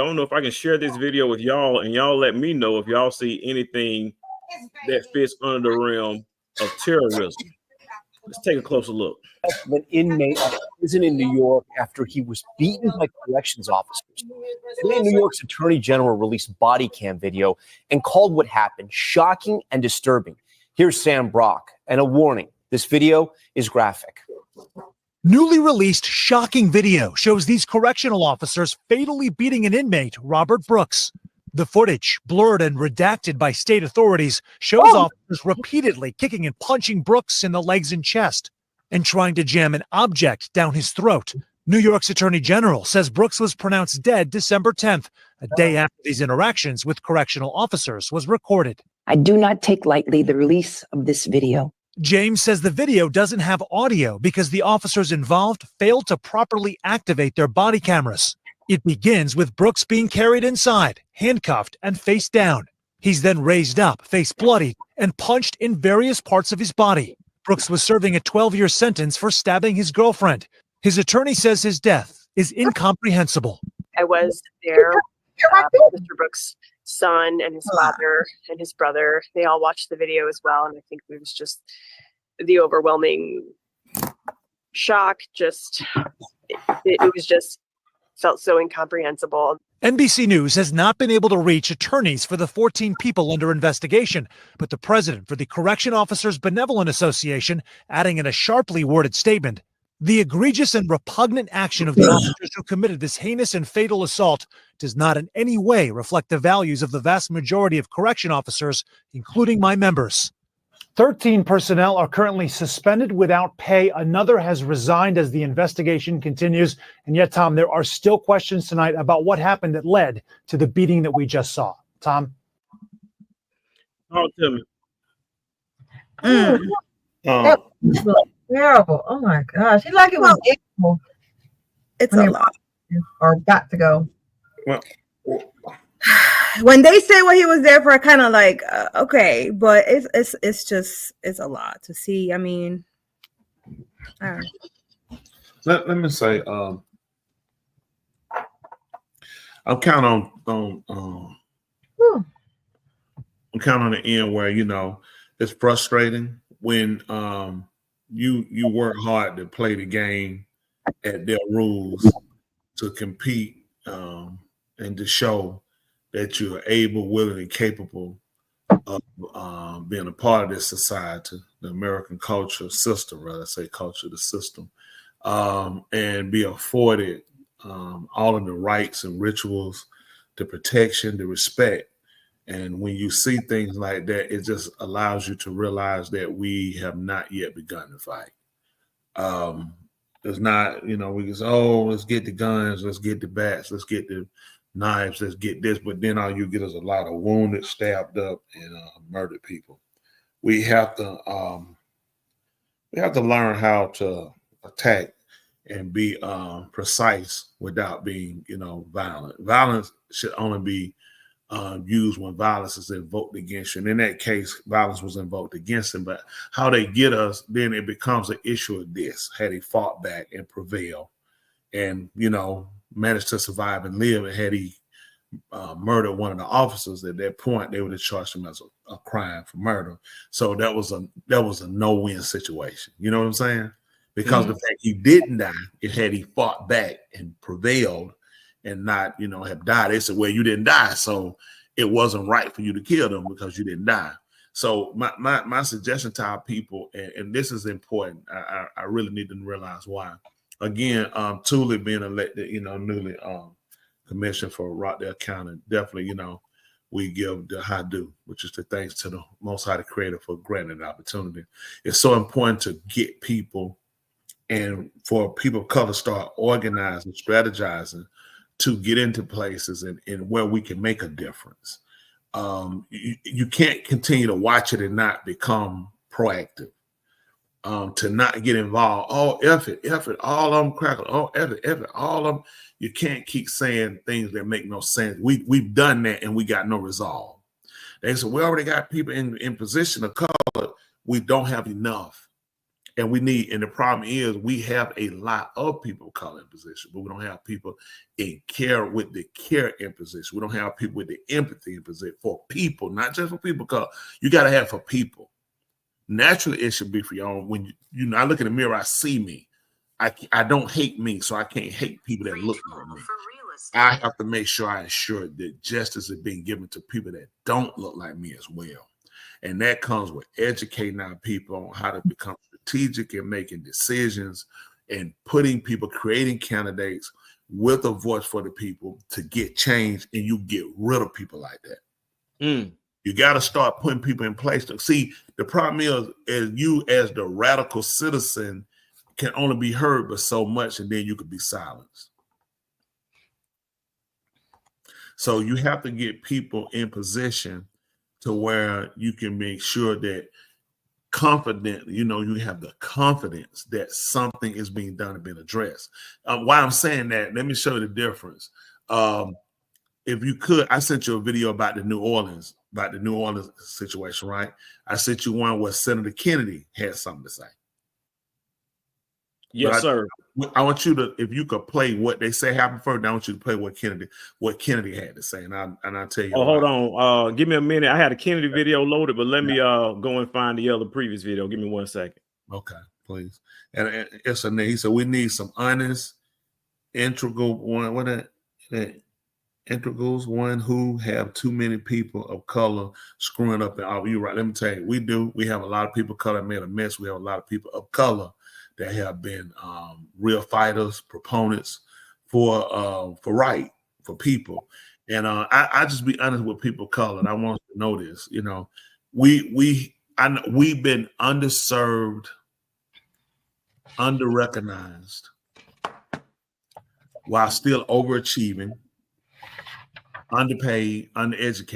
don't know if I can share this video with y'all, and y'all let me know if y'all see anything that fits under the realm of terrorism. Let's take a closer look. An inmate at a prison in New York after he was beaten by corrections officers. Today, New York's Attorney General released body cam video and called what happened shocking and disturbing. Here's Sam Brock, and a warning: this video is graphic. Newly released shocking video shows these correctional officers fatally beating an inmate, Robert Brooks. The footage, blurred and redacted by state authorities, shows officers repeatedly kicking and punching Brooks in the legs and chest and trying to jam an object down his throat. New York's Attorney General says Brooks was pronounced dead December 10th, a day after these interactions with correctional officers was recorded. I do not take lightly the release of this video. James says the video doesn't have audio because the officers involved failed to properly activate their body cameras. It begins with Brooks being carried inside, handcuffed, and face down. He's then raised up, face bloodied, and punched in various parts of his body. Brooks was serving a 12-year sentence for stabbing his girlfriend. His attorney says his death is incomprehensible. I was there. Mr. Brooks' son and his father and his brother, they all watched the video as well. And I think it was just the overwhelming shock. It was just felt so incomprehensible. NBC News has not been able to reach attorneys for the 14 people under investigation, but the president for the Correction Officers Benevolent Association adding in a sharply worded statement, the egregious and repugnant action of the officers who committed this heinous and fatal assault does not in any way reflect the values of the vast majority of correction officers, including my members. 13 personnel are currently suspended without pay. Another has resigned as the investigation continues. And yet, Tom, there are still questions tonight about what happened that led to the beating that we just saw. Tom? Talk to me. That was terrible. Oh my gosh. It's like it was April. It's a lot. Or got to go. Well, when they say what he was there for, I kind of like, okay, but it's a lot to see. I mean, all right. Let me say, I'm kind of I'm kind of on the end where, you know, it's frustrating when you work hard to play the game at their rules, to compete and to show that you're able, willing, and capable of being a part of this society, the American culture system, rather say culture, the system, and be afforded all of the rights and rituals, the protection, the respect. And when you see things like that, it just allows you to realize that we have not yet begun to fight. It's not, you know, we just, let's get the guns, let's get the bats, let's get the knives, let's get this, but then all you get is a lot of wounded, stabbed up, and murdered people. We have to learn how to attack and be precise without being, you know, violent. Violence should only be used when violence is invoked against you. And in that case, violence was invoked against him. But how they get us, then it becomes an issue of this. Had he fought back and prevailed and, you know, managed to survive and live, and had he murdered one of the officers, at that point they would have charged him as a crime for murder. So that was a no-win situation. You know what I'm saying? Because the fact he didn't die, it had he fought back and prevailed and not, you know, have died. They said, well, you didn't die, so it wasn't right for you to kill them because you didn't die. So my suggestion to our people, and this is important, I really need to realize why. Again, Thule being elected, you know, newly commissioned for Rockdale County, definitely, you know, we give the high due, which is the thanks to the Most High, the Creator, for granting the opportunity. It's so important to get people and for people of color start organizing, strategizing to get into places and where we can make a difference. You can't continue to watch it and not become proactive. To not get involved. Oh, F it, all of them crackle. Oh, F it, all of them. You can't keep saying things that make no sense. We've done that and we got no resolve. They said, we already got people in position of color. We don't have enough. And the problem is we have a lot of people of color in position, but we don't have people in care with the care in position. We don't have people with the empathy in position for people, not just for people of color. You got to have for people. Naturally, it should be for y'all. When I look in the mirror, I see me. I don't hate me, so I can't hate people that look like me. I have to make sure I ensure that justice is being given to people that don't look like me as well. And that comes with educating our people on how to become strategic in making decisions and creating candidates with a voice for the people to get change, and you get rid of people like that. You got to start putting people in place. See, the problem is you as the radical citizen can only be heard but so much, and then you could be silenced. So you have to get people in position to where you can make sure that you have the confidence that something is being done and being addressed. Why I'm saying that, let me show you the difference. If you could, I sent you a video about the New Orleans situation, right? I sent you one where Senator Kennedy had something to say. Yes, sir. I want you to, if you could play what they say happened first, I want you to play what Kennedy had to say, and I'll tell you. Oh, hold on. Give me a minute. I had a Kennedy video loaded, but let me go and find the other previous video. Give me 1 second. Okay, please. And it's a name. He said we need some honest, integral one. What that integrals one who have too many people of color screwing up. You're right. Let me tell you, we do. We have a lot of people of color made a mess. We have a lot of people of color that have been real fighters, proponents for people. And I just be honest with people of color, and I want to know this. We've been underserved, underrecognized, while still overachieving, underpaid, undereducated.